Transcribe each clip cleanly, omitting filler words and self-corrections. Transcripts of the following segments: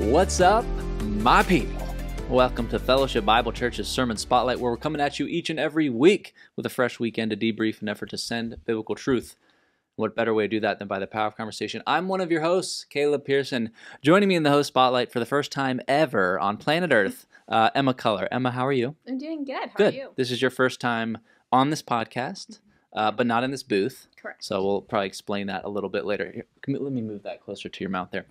What's up, my people? Welcome to Fellowship Bible Church's Sermon Spotlight, where we're coming at you each and every week with a fresh weekend to debrief and effort to send biblical truth. What better way to do that than by the power of conversation? I'm one of your hosts, Caleb Pearson. Joining me in the host spotlight for the first time ever on planet Earth, Emma Culler. Emma, how are you? I'm doing good. Good. How are you? This is your first time on this podcast, but not in this booth. Correct. So we'll probably explain that a little bit later. Here, let me move that closer to your mouth there.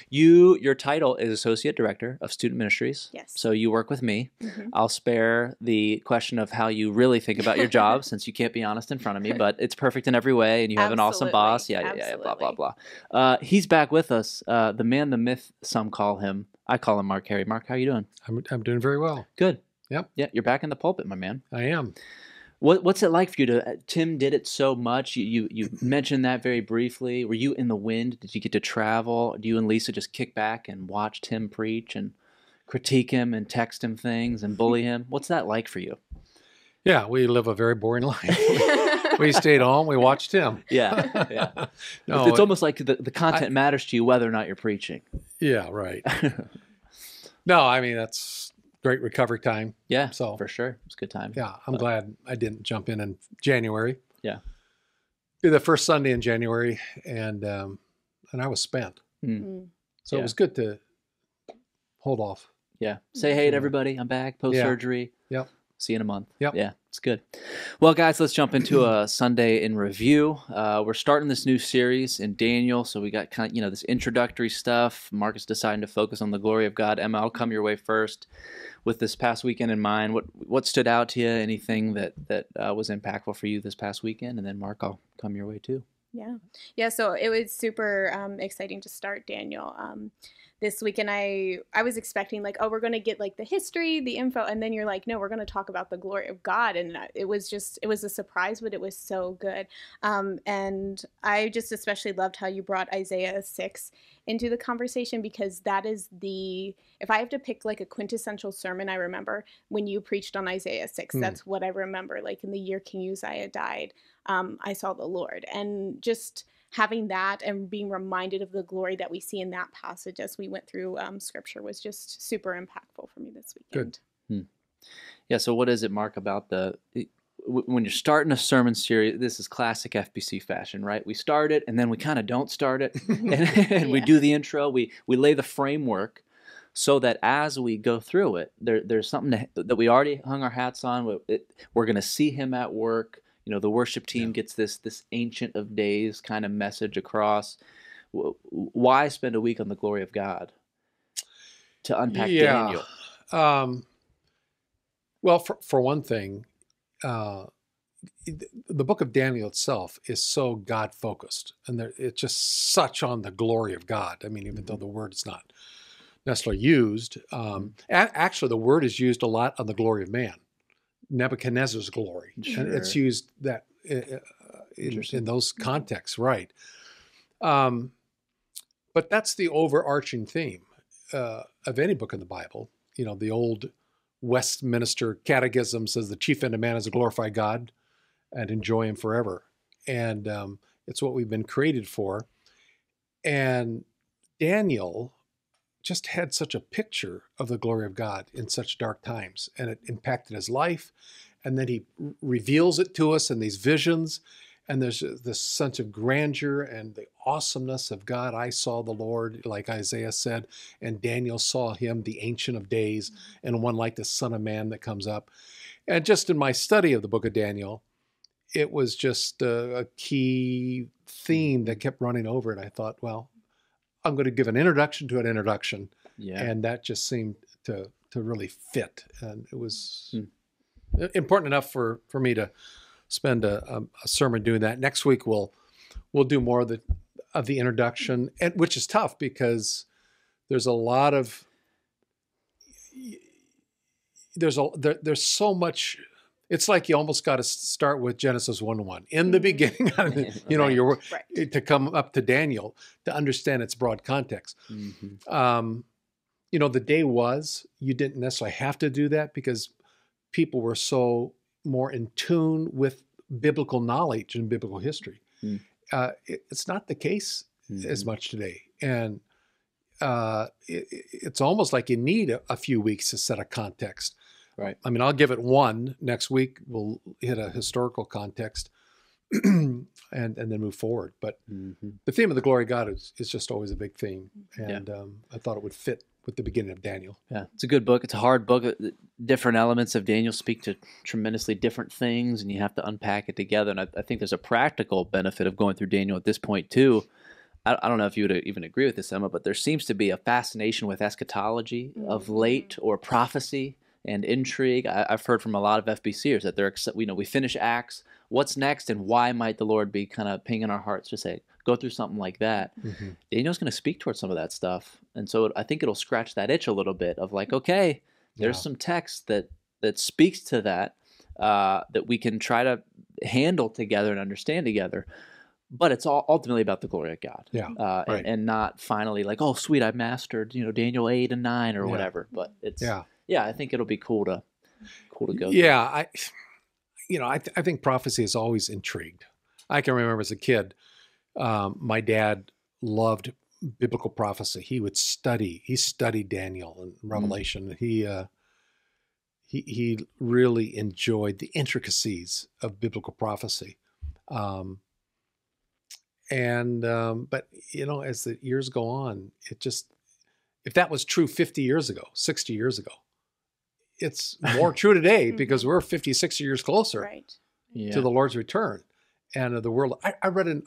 Your title is Associate Director of Student Ministries. Yes. So you work with me. Mm-hmm. I'll spare the question of how you really think about your job since you can't be honest in front of me, but it's perfect in every way and you have an awesome boss. Yeah, blah, blah, blah. He's back with us. The man, the myth, some call him. I call him Mark Harry. Mark, how are you doing? I'm doing very well. Good. Yep. Yeah, you're back in the pulpit, my man. I am. What's it like for you to? Tim did it so much. You mentioned that very briefly. Were you in the wind? Did you get to travel? Do you and Lisa just kick back and watch Tim preach and critique him and text him things and bully him? What's that like for you? Yeah, we live a very boring life. We stayed home. We watched him. Yeah. No, it's almost like the content matters to you whether or not you're preaching. Yeah, right. No, I mean that's great recovery time. Yeah, So for sure. It's a good time. yeah, I'm glad I didn't jump in January. Yeah. The first Sunday in January, and I was spent. So Yeah. it was good to hold off. Yeah. Say hey to everybody. I'm back post-surgery. Yep. See you in a month. Yep. Yeah, it's good. Well, guys, let's jump into a Sunday in review. We're starting this new series in Daniel, so we got kind of this introductory stuff. Mark is deciding to focus on the glory of God. Emma, I'll come your way first with this past weekend in mind. What stood out to you? Anything that was impactful for you this past weekend? And then Mark, I'll come your way too. Yeah. So it was super exciting to start Daniel. This weekend, I was expecting like, oh, we're going to get like the history, the info, and then you're like, no, we're going to talk about the glory of God. And it was a surprise, but it was so good. And I just especially loved how you brought Isaiah 6 into the conversation, because that is if I have to pick like a quintessential sermon, I remember when you preached on Isaiah 6, that's what I remember. Like in the year King Uzziah died, I saw the Lord. And just having that and being reminded of the glory that we see in that passage as we went through scripture was just super impactful for me this weekend. Good. Yeah, so what is it, Mark, about when you're starting a sermon series? This is classic FBC fashion, right? We start it, and then we kind of don't start it, and we do the intro. We lay the framework so that as we go through it, there's something that we already hung our hats on. We're going to see him at work. The worship team gets this Ancient of Days kind of message across. Why spend a week on the glory of God? To unpack Daniel. Well, for one thing, the book of Daniel itself is so God-focused, and it's just such on the glory of God. I mean, even though the word is not necessarily used, actually the word is used a lot on the glory of man. Nebuchadnezzar's glory, and it's used that in those contexts, right? But that's the overarching theme of any book in the Bible. The old Westminster Catechism says the chief end of man is to glorify God and enjoy Him forever, and it's what we've been created for. And Daniel just had such a picture of the glory of God in such dark times, and it impacted his life. And then he reveals it to us in these visions, and there's this sense of grandeur and the awesomeness of God. I saw the Lord, like Isaiah said, and Daniel saw him, the Ancient of Days, and one like the Son of Man that comes up. And just in my study of the book of Daniel, it was just a key theme that kept running over it. I thought, well, I'm going to give an introduction to an introduction. Yeah. And that just seemed to really fit. And it was important enough for me to spend a sermon doing that. Next week, we'll do more of the introduction, and which is tough because there's a lot of, there's so much. It's like you almost got to start with Genesis 1:1. In the beginning, to come up to Daniel to understand its broad context. Mm-hmm. The day you didn't necessarily have to do that because people were so more in tune with biblical knowledge and biblical history. It's not the case as much today. And it's almost like you need a few weeks to set a context. Right. I mean, I'll give it one. Next week, we'll hit a historical context and then move forward. But the theme of the glory of God is just always a big theme. And I thought it would fit with the beginning of Daniel. Yeah, it's a good book. It's a hard book. Different elements of Daniel speak to tremendously different things, and you have to unpack it together. And I think there's a practical benefit of going through Daniel at this point, too. I don't know if you would even agree with this, Emma, but there seems to be a fascination with eschatology of late, or prophecy and intrigue. I've heard from a lot of FBCers that they're, we finish Acts, what's next, and why might the Lord be kind of pinging our hearts to say, go through something like that. Daniel's going to speak towards some of that stuff. And so I think it'll scratch that itch a little bit of like, okay, there's some text that speaks to that, that we can try to handle together and understand together. But it's all ultimately about the glory of God. Right. And not finally like, oh, sweet, I mastered, Daniel 8 and 9 or whatever. But it's, I think it'll be cool to go Yeah. I think prophecy is always intrigued. I can remember as a kid, my dad loved biblical prophecy. He studied Daniel and Revelation. He really enjoyed the intricacies of biblical prophecy. But as the years go on, if that was true 50 years ago, 60 years ago, it's more true today because we're 50, 60 years closer to the Lord's return and the world. I read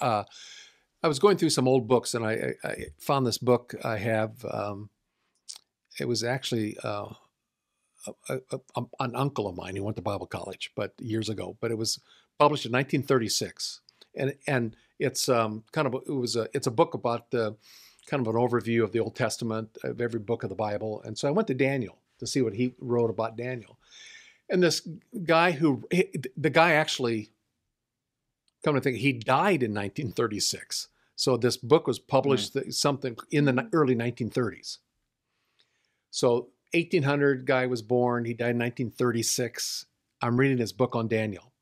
I was going through some old books, and I found this book I have. It was actually an uncle of mine who went to Bible college, but years ago. But it was published in 1936, and it's it's a book about kind of an overview of the Old Testament, of every book of the Bible. And so I went to Daniel to see what he wrote about Daniel. And this guy actually, come to think, he died in 1936. So this book was published something in the early 1930s. So 1800 guy was born. He died in 1936. I'm reading his book on Daniel.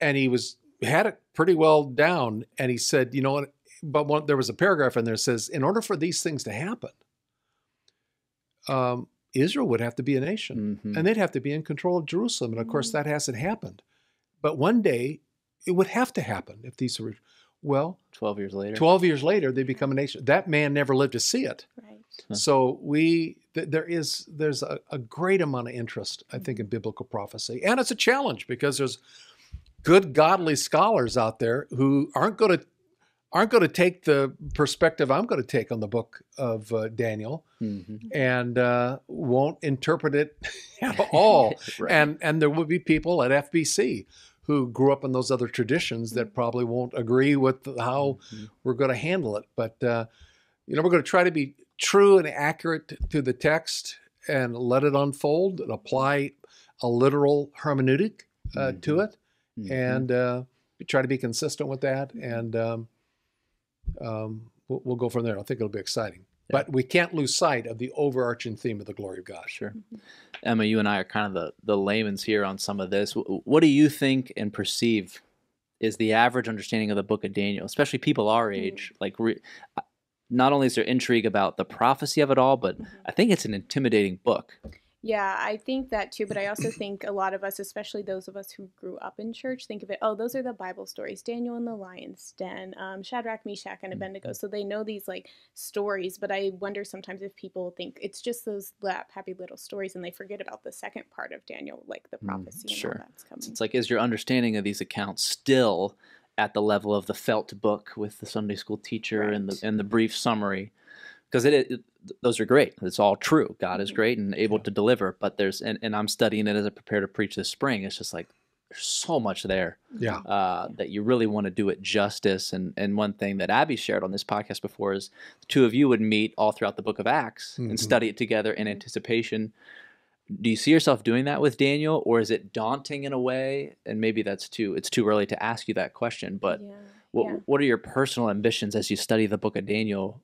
And he had it pretty well down. And he said, but there was a paragraph in there that says, in order for these things to happen, Israel would have to be a nation. And they'd have to be in control of Jerusalem. And of course, that hasn't happened. But one day, it would have to happen if these were, 12 years later. 12 years later, they become a nation. That man never lived to see it. Right. So there's a great amount of interest, I think, in biblical prophecy. And it's a challenge because there's good, godly scholars out there who aren't going to take the perspective I'm going to take on the book of Daniel and won't interpret it at all. And there will be people at FBC who grew up in those other traditions that probably won't agree with how we're going to handle it. But, we're going to try to be true and accurate to the text and let it unfold and apply a literal hermeneutic to it. And try to be consistent with that. And we'll go from there. I think it'll be exciting. But we can't lose sight of the overarching theme of the glory of God. Sure. Emma, you and I are kind of the layman's here on some of this. What do you think and perceive is the average understanding of the book of Daniel, especially people our age? Like, not only is there intrigue about the prophecy of it all, but I think it's an intimidating book. Yeah, I think that too, but I also think a lot of us, especially those of us who grew up in church, think of it, those are the Bible stories, Daniel in the lion's den, Shadrach, Meshach, and Abednego. So they know these stories, but I wonder sometimes if people think it's just those happy little stories and they forget about the second part of Daniel, like the prophecy and all that's coming. It's like, is your understanding of these accounts still at the level of the felt book with the Sunday school teacher and the brief summary? Because those are great. It's all true. God is great and able to deliver. But and I'm studying it as I prepare to preach this spring. It's just like there's so much there that you really want to do it justice. And one thing that Abby shared on this podcast before is the two of you would meet all throughout the book of Acts and study it together in anticipation. Do you see yourself doing that with Daniel, or is it daunting in a way? And maybe it's too early to ask you that question. But what are your personal ambitions as you study the book of Daniel,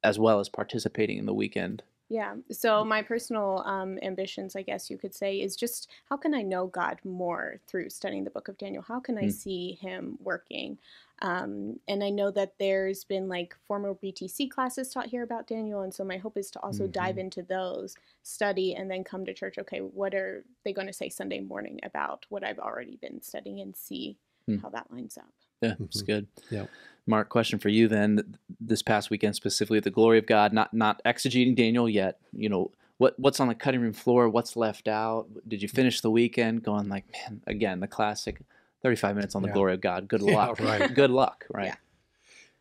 as well as participating in the weekend? Yeah. So my personal ambitions, I guess you could say, is just how can I know God more through studying the book of Daniel? How can I see him working? And I know that there's been like former BTC classes taught here about Daniel. And so my hope is to also dive into those, study, and then come to church. Okay, what are they going to say Sunday morning about what I've already been studying, and see how that lines up. Yeah, it's good. Yeah. Mark, question for you then. This past weekend, specifically, the glory of God, not exegeting Daniel yet. You know, what's on the cutting room floor? What's left out? Did you finish the weekend going like, man, again, the classic 35 minutes on the glory of God. Good luck. Right. Good luck, right?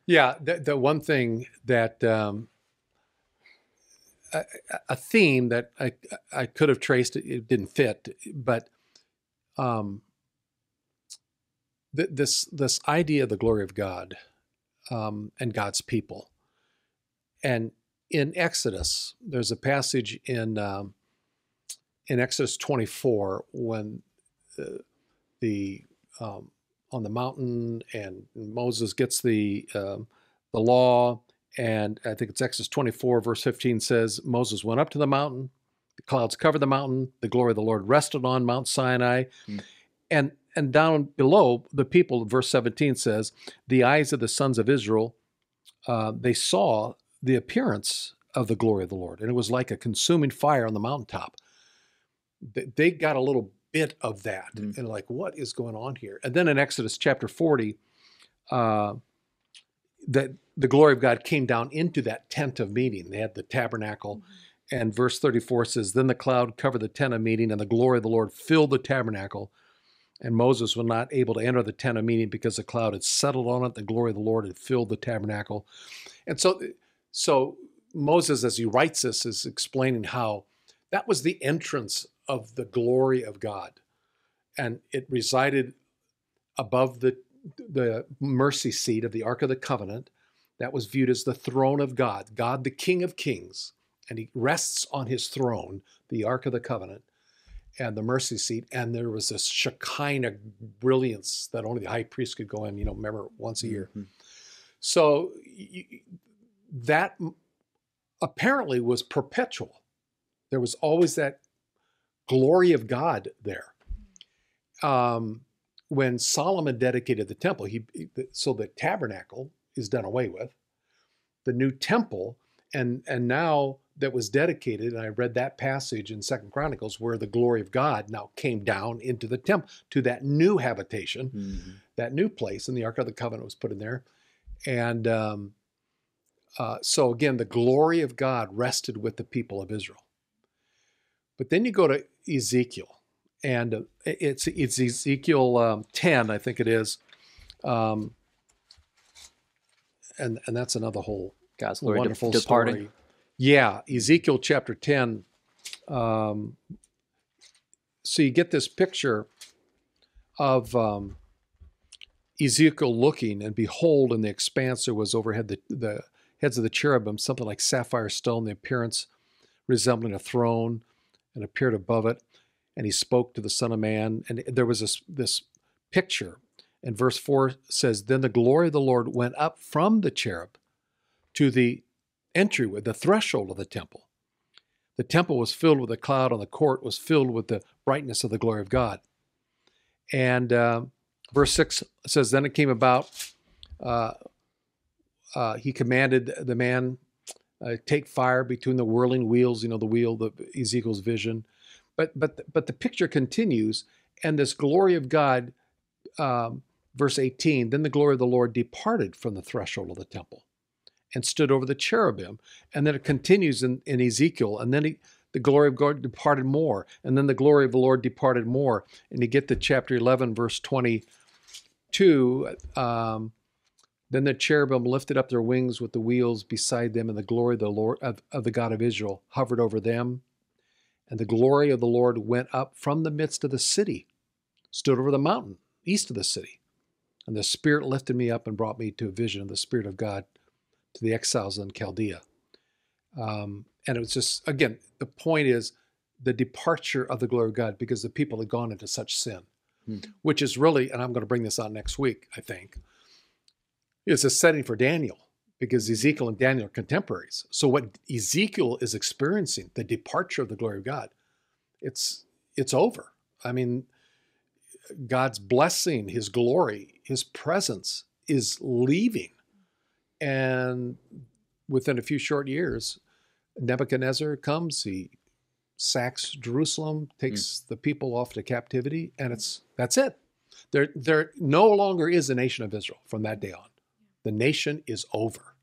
Yeah. The one thing that a theme that I could have traced, it didn't fit, but this idea of the glory of God and God's people. And in Exodus, there's a passage in Exodus 24 when on the mountain and Moses gets the law, and I think it's Exodus 24 verse 15 says, Moses went up to the mountain, the clouds covered the mountain, the glory of the Lord rested on Mount Sinai, and down below the people, verse 17 says, the eyes of the sons of Israel, they saw the appearance of the glory of the Lord, and it was like a consuming fire on the mountaintop. They got a little bit of that, and like, what is going on here? And then in Exodus chapter 40, that the glory of God came down into that tent of meeting. They had the tabernacle, and verse 34 says, then the cloud covered the tent of meeting, and the glory of the Lord filled the tabernacle. And Moses was not able to enter the tent of meeting because the cloud had settled on it. The glory of the Lord had filled the tabernacle. And so Moses, as he writes this, is explaining how that was the entrance of the glory of God. And it resided above the mercy seat of the Ark of the Covenant. That was viewed as the throne of God, God the King of Kings. And he rests on his throne, the Ark of the Covenant, and the mercy seat. And there was this Shekinah brilliance that only the high priest could go in, remember, once a year. So that apparently was perpetual. There was always that glory of God there. When Solomon dedicated the temple, so the tabernacle is done away with. The new temple, and now that was dedicated, and I read that passage in 2 Chronicles where the glory of God now came down into the temple, to that new habitation, that new place, and the Ark of the Covenant was put in there. And so again, the glory of God rested with the people of Israel. But then you go to Ezekiel, and it's Ezekiel 10, I think it is, and that's another whole God's glory wonderful departing. story. Yeah, Ezekiel chapter 10. So you get this picture of Ezekiel looking, and behold, in the expanse there was overhead the heads of the cherubim, something like sapphire stone, the appearance resembling a throne, and appeared above it. And he spoke to the Son of Man. And there was this picture. And verse 4 says, then the glory of the Lord went up from the cherub to the entryway, the threshold of the temple. The temple was filled with a cloud, and the court was filled with the brightness of the glory of God. And verse 6 says, then it came about, he commanded the man, take fire between the whirling wheels, the wheel, the Ezekiel's vision. But the picture continues, and this glory of God, verse 18, then the glory of the Lord departed from the threshold of the temple and stood over the cherubim. And then it continues in Ezekiel, and then the glory of God departed more, and then the glory of the Lord departed more. And you get to chapter 11, verse 22, then the cherubim lifted up their wings with the wheels beside them, and the glory of the Lord of the God of Israel hovered over them. And the glory of the Lord went up from the midst of the city, stood over the mountain east of the city. And the Spirit lifted me up and brought me to a vision of the Spirit of God to the exiles in Chaldea. And it was just, again, the point is the departure of the glory of God, because the people had gone into such sin, which is really, and I'm going to bring this out next week, I think, is a setting for Daniel, because Ezekiel and Daniel are contemporaries. So what Ezekiel is experiencing, the departure of the glory of God, it's over. I mean, God's blessing, his glory, his presence is leaving. And within a few short years, Nebuchadnezzar comes, he sacks Jerusalem, takes the people off to captivity, and that's it. There no longer is a nation of Israel from that day on. The nation is over.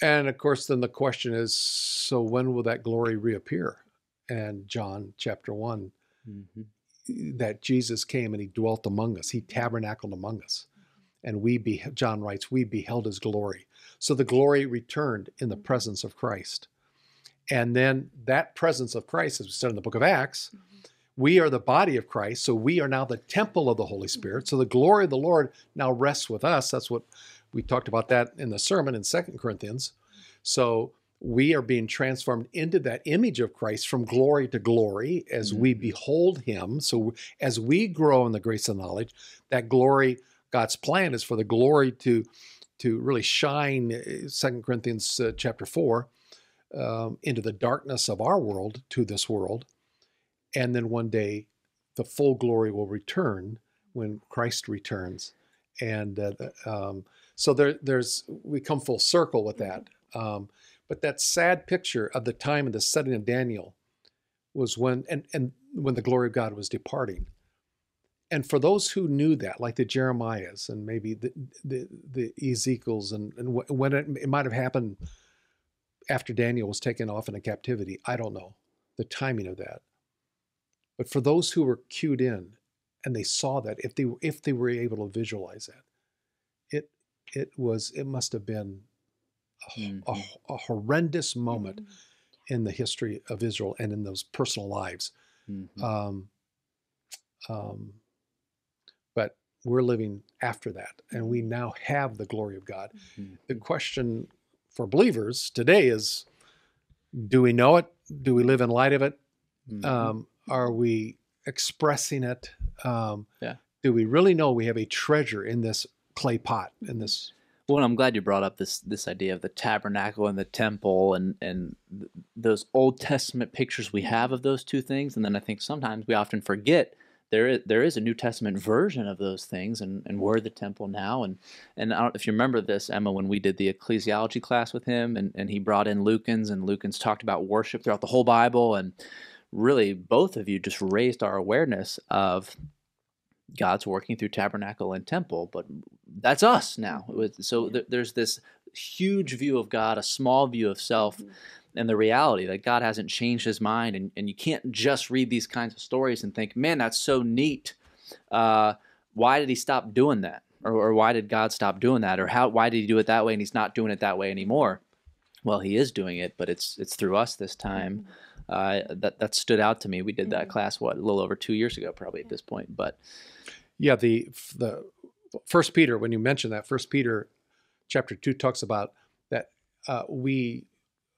And of course, then the question is, so when will that glory reappear? And John chapter 1, that Jesus came and he dwelt among us. He tabernacled among us. And John writes, we beheld his glory. So the glory returned in the presence of Christ. And then that presence of Christ, as we said in the book of Acts, we are the body of Christ. So we are now the temple of the Holy Spirit. So the glory of the Lord now rests with us. That's what we talked about that in the sermon in 2 Corinthians. So we are being transformed into that image of Christ from glory to glory as we behold him. So as we grow in the grace and knowledge, that glory, God's plan is for the glory to really shine, 2 Corinthians chapter 4, into the darkness of our world to this world. And then one day the full glory will return when Christ returns. And so we come full circle with that. But that sad picture of the time of the setting of Daniel was when the glory of God was departing. And for those who knew that, like the Jeremiahs and maybe the Ezekiels, and when it might have happened after Daniel was taken off into captivity, I don't know the timing of that. But for those who were cued in and they saw that, if they were able to visualize that, it must have been a horrendous moment in the history of Israel and in those personal lives. But we're living after that, and we now have the glory of God. The question for believers today is, do we know it? Do we live in light of it? Are we expressing it? Do we really know we have a treasure in this clay pot, in this? Well, I'm glad you brought up this idea of the tabernacle and the temple and those Old Testament pictures we have of those two things. And then I think sometimes we often forget there is a New Testament version of those things, and we're the temple now. And I don't know if you remember this, Emma, when we did the ecclesiology class with him, and he brought in Lukens, and Lukens talked about worship throughout the whole Bible, and really both of you just raised our awareness of God's working through tabernacle and temple, but that's us now. So there's this huge view of God, a small view of self, and the reality that God hasn't changed his mind. And you can't just read these kinds of stories and think, man, that's so neat. Why did he stop doing that? Or why did God stop doing that? Or why did he do it that way and he's not doing it that way anymore? Well, he is doing it, but it's through us this time. That stood out to me. We did that class, a little over 2 years ago, probably at this point. But yeah, the First Peter, when you mention that, First Peter chapter 2 talks about that we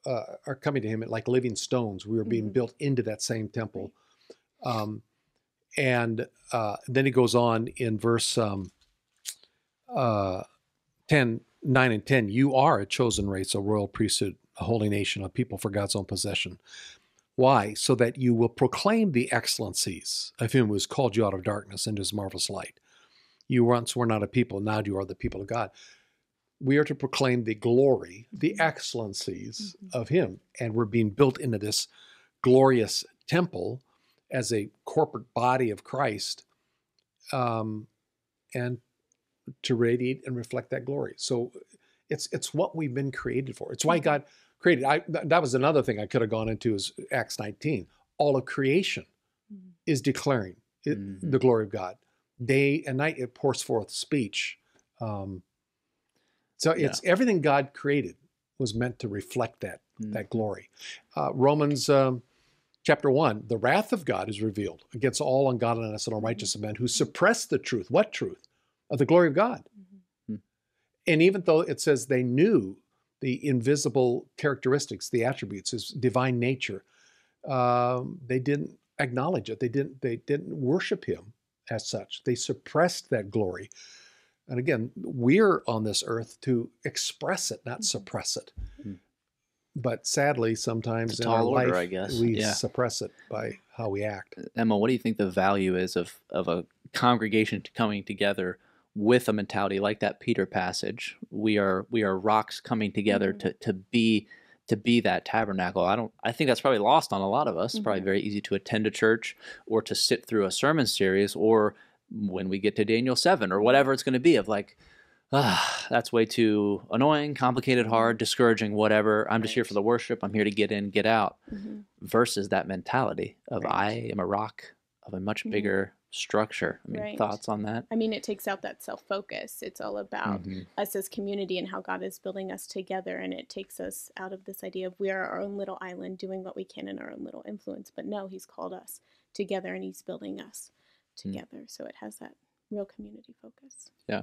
are coming to him like living stones. We are being built into that same temple. And then he goes on in verse 9 and 10, you are a chosen race, a royal priesthood, a holy nation, a people for God's own possession. Why? So that you will proclaim the excellencies of him who has called you out of darkness into his marvelous light. You once were not a people, now you are the people of God. We are to proclaim the glory, the excellencies of him. And we're being built into this glorious temple as a corporate body of Christ, and to radiate and reflect that glory. So it's what we've been created for. It's why God created. That was another thing I could have gone into, is Acts 19. All of creation is declaring the glory of God. Day and night it pours forth speech. So it's everything God created was meant to reflect that glory. Romans chapter 1, the wrath of God is revealed against all ungodliness and unrighteous men who suppress the truth. What truth? Of the glory of God. And even though it says they knew the invisible characteristics, the attributes, his divine nature, they didn't acknowledge it. They didn't worship him as such. They suppressed that glory. And again, we're on this earth to express it, not suppress it. But sadly, sometimes in our life, I guess. We suppress it by how we act. Emma, what do you think the value is of a congregation coming together with a mentality like that Peter passage. We are rocks coming together to be that tabernacle. I think that's probably lost on a lot of us. It's probably very easy to attend a church or to sit through a sermon series, or when we get to Daniel 7 or whatever it's going to be, of like, that's way too annoying, complicated, hard, discouraging, whatever. I'm just here for the worship. I'm here to get in, get out. Versus that mentality of I am a rock of a much bigger structure. I mean, thoughts on that? I mean, it takes out that self-focus. It's all about us as community and how God is building us together. And it takes us out of this idea of we are our own little island doing what we can in our own little influence. But no, he's called us together and he's building us together. So it has that real community focus. Yeah,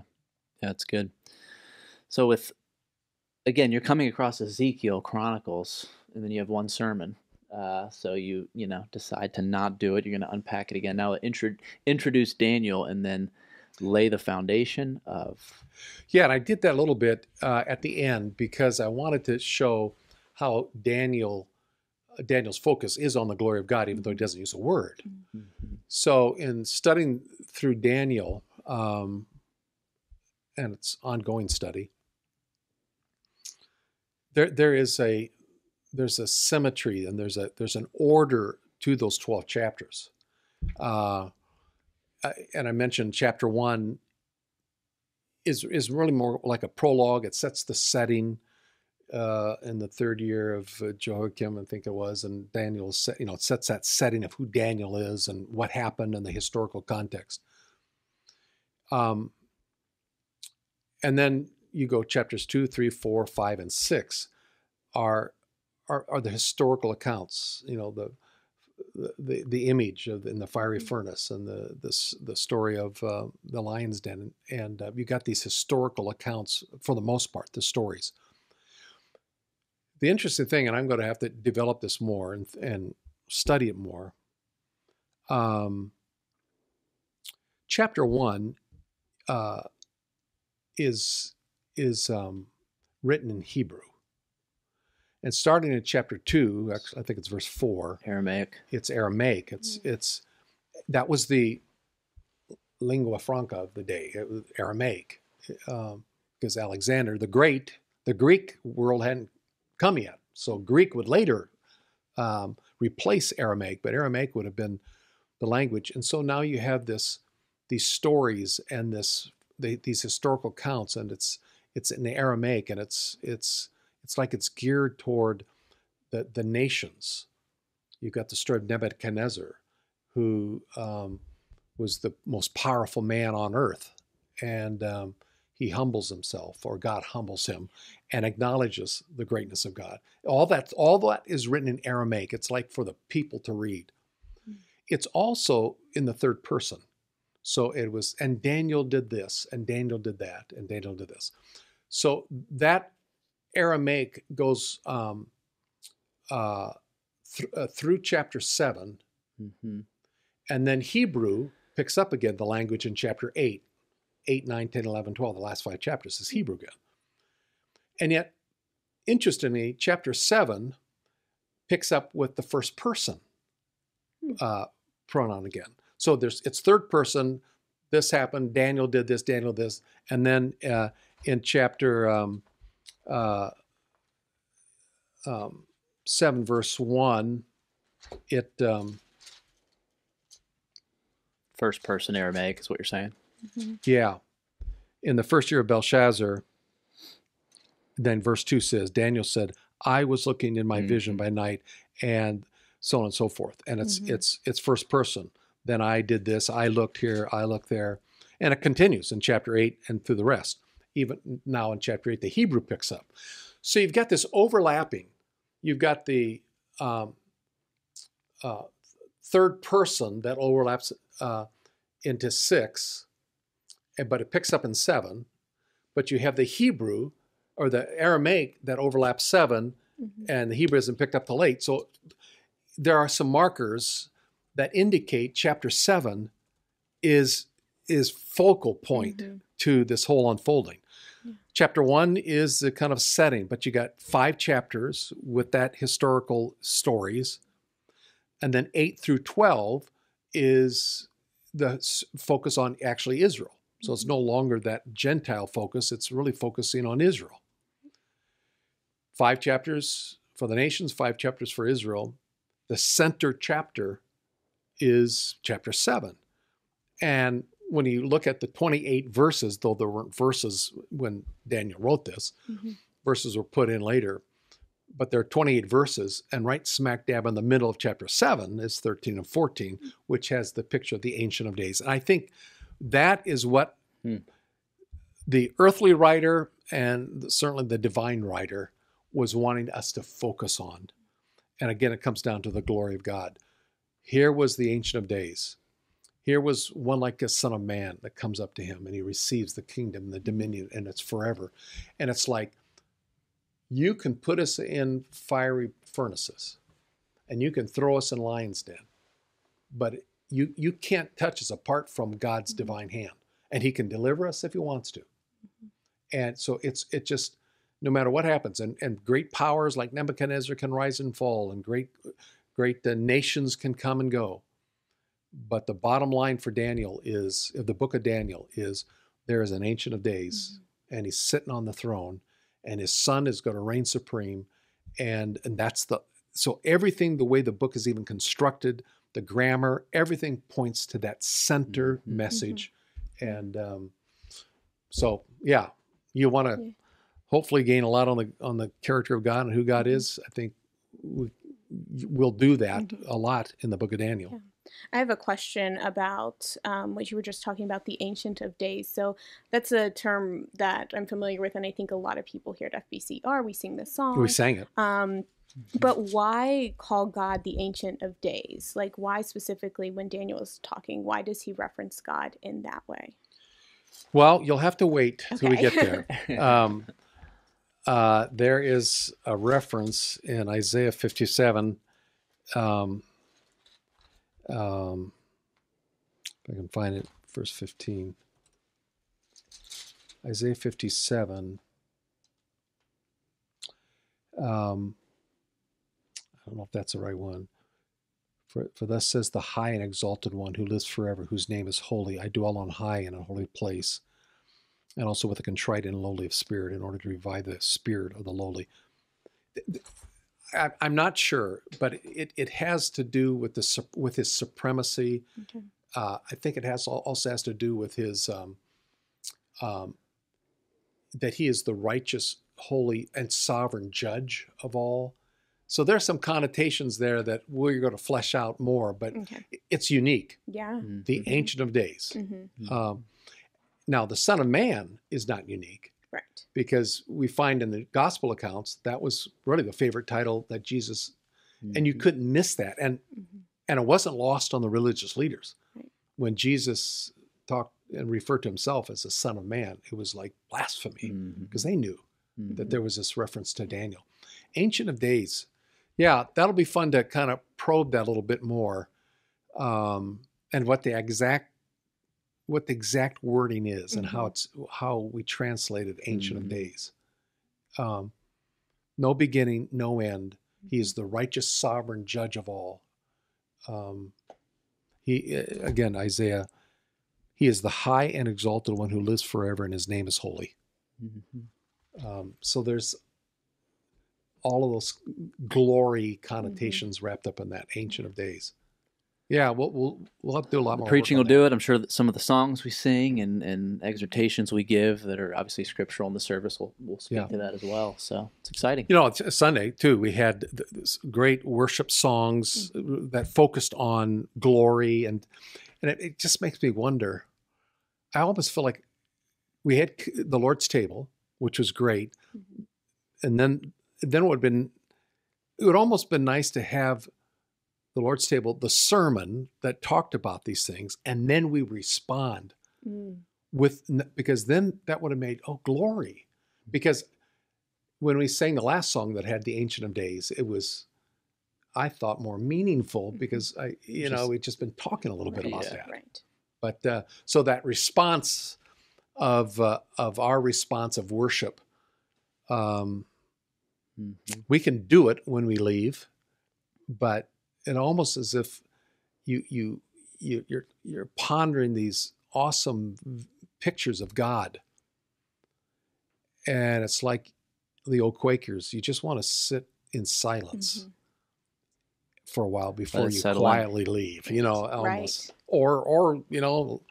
it's good. So again, you're coming across Ezekiel, Chronicles, and then you have one sermon. So you decide to not do it. You're going to unpack it again. Now introduce Daniel and then lay the foundation of. Yeah, and I did that a little bit at the end because I wanted to show how Daniel's focus is on the glory of God, even though he doesn't use a word. So in studying through Daniel, and it's ongoing study, there's a symmetry and there's an order to those 12 chapters. And I mentioned chapter 1 is really more like a prologue. It sets the setting in the third year of Jehoiakim, I think it was, and Daniel, it sets that setting of who Daniel is and what happened and the historical context. And then you go chapters 2, 3, 4, 5, and 6 are the historical accounts, the image in the fiery furnace and the story of the lion's den, and you got these historical accounts for the most part, the stories. The interesting thing, and I'm going to have to develop this more and study it more. Chapter 1 is written in Hebrew. And starting in chapter 2, I think it's verse 4. Aramaic. It's Aramaic. That was the lingua franca of the day. It was Aramaic, because Alexander the Great, the Greek world hadn't come yet. So Greek would later replace Aramaic, but Aramaic would have been the language. And so now you have these stories and these historical accounts, and it's in Aramaic, and it's like it's geared toward the nations. You've got the story of Nebuchadnezzar, who was the most powerful man on earth. And he humbles himself, or God humbles him, and acknowledges the greatness of God. All that is written in Aramaic. It's like for the people to read. It's also in the third person. So it was, and Daniel did this, and Daniel did that, and Daniel did this. So that Aramaic goes through chapter 7, and then Hebrew picks up again the language in chapter 8, 9, 10, 11, 12, the last 5 chapters is Hebrew again. And yet, interestingly, chapter 7 picks up with the first person pronoun again. So it's third person, this happened, Daniel did this, and then in chapter 7, verse 1, it first person Aramaic is what you're saying. Yeah. In the first year of Belshazzar, then verse 2 says, Daniel said, I was looking in my vision by night, and so on and so forth. And it's first person. Then I did this, I looked here, I looked there. And it continues in chapter 8 and through the rest. Even now in chapter 8, the Hebrew picks up. So you've got this overlapping. You've got the third person that overlaps into 6, but it picks up in 7. But you have the Hebrew or the Aramaic that overlaps 7, and the Hebrew isn't picked up till 8. So there are some markers that indicate chapter 7 is focal point to this whole unfolding. Chapter 1 is the kind of setting, but you got 5 chapters with that historical stories. And then 8 through 12 is the focus on actually Israel. So it's no longer that Gentile focus. It's really focusing on Israel. 5 chapters for the nations, 5 chapters for Israel. The center chapter is chapter 7. And when you look at the 28 verses, though there weren't verses when Daniel wrote this, verses were put in later, but there are 28 verses, and right smack dab in the middle of chapter 7 is 13 and 14, which has the picture of the Ancient of Days. And I think that is what the earthly writer and certainly the divine writer was wanting us to focus on. And again, it comes down to the glory of God. Here was the Ancient of Days. Here was one like a son of man that comes up to him, and he receives the kingdom, the dominion, and it's forever. And it's like, you can put us in fiery furnaces, and you can throw us in lion's den, but you can't touch us apart from God's divine hand. And he can deliver us if he wants to. And so it just, no matter what happens, and great powers like Nebuchadnezzar can rise and fall, and great nations can come and go. But the bottom line for Daniel is, the book of Daniel is, there is an Ancient of Days, and he's sitting on the throne, and his son is going to reign supreme. And that's so everything, the way the book is even constructed, the grammar, everything points to that center message. And so, yeah, you want to hopefully gain a lot on the character of God and who God is. I think we'll do that a lot in the book of Daniel. Yeah. I have a question about what you were just talking about, the Ancient of Days. So that's a term that I'm familiar with, and I think a lot of people here at FBC are. We sing this song. We sang it. But why call God the Ancient of Days? Like, why specifically when Daniel is talking, why does he reference God in that way? Well, you'll have to wait till we get there. There is a reference in Isaiah 57. If I can find it, verse 15. Isaiah 57. I don't know if that's the right one. For thus says the high and exalted one who lives forever, whose name is holy. I dwell on high in a holy place, and also with a contrite and lowly of spirit, in order to revive the spirit of the lowly. I'm not sure, but it has to do with his supremacy. Okay. I think it also has to do with his that he is the righteous, holy, and sovereign judge of all. So there's some connotations there that we're going to flesh out more, but it's unique. Yeah. The Ancient of Days. Now, the Son of Man is not unique. Right. Because we find in the gospel accounts, that was really the favorite title that Jesus, and you couldn't miss that. And it wasn't lost on the religious leaders. Right. When Jesus talked and referred to himself as the Son of Man, it was like blasphemy, because they knew that there was this reference to Daniel. Ancient of Days. Yeah, that'll be fun to kind of probe that a little bit more, and what the exact wording is, and how we translated Ancient of Days. No beginning, no end. He is the righteous, sovereign judge of all. Again, Isaiah, he is the high and exalted one who lives forever, and his name is holy. So there's all of those glory connotations wrapped up in that Ancient of Days. Yeah, we'll have to do a lot more. The preaching will do it. I'm sure that some of the songs we sing and exhortations we give that are obviously scriptural in the service will speak to that as well. So it's exciting. You know, it's Sunday too. We had this great worship songs that focused on glory, and it just makes me wonder. I almost feel like we had the Lord's table, which was great, and then it would almost been nice to have the Lord's table, the sermon that talked about these things, and then we respond because then that would have made, glory. Because when we sang the last song that had the Ancient of Days, it was, I thought, more meaningful because we've just been talking a little bit about that. Right. But so that response of our response of worship, we can do it when we leave, but it almost as if you're pondering these awesome pictures of God. And it's like the old Quakers, you just want to sit in silence for a while before you quietly leave, you know, almost. Right. Or you know,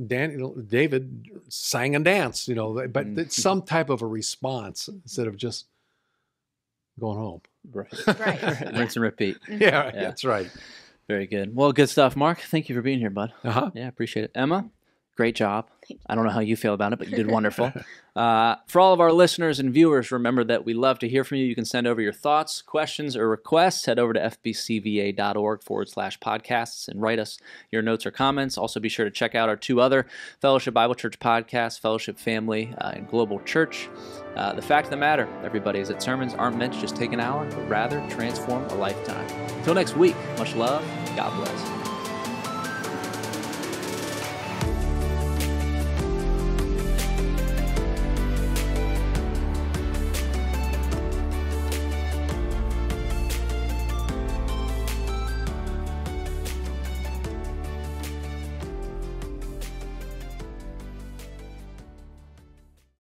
David sang and danced, you know, but it's some type of a response instead of just going home. Right. Right. Rinse and repeat. Yeah, that's right. Very good. Well, good stuff, Mark. Thank you for being here, bud. Yeah, appreciate it. Emma, great job. I don't know how you feel about it, but you did wonderful. For all of our listeners and viewers, remember that we love to hear from you. You can send over your thoughts, questions, or requests. Head over to fbcva.org/podcasts and write us your notes or comments. Also, be sure to check out our 2 other Fellowship Bible Church podcasts, Fellowship Family and Global Church. The fact of the matter, everybody, is that sermons aren't meant to just take an hour, but rather transform a lifetime. Until next week, much love. God bless.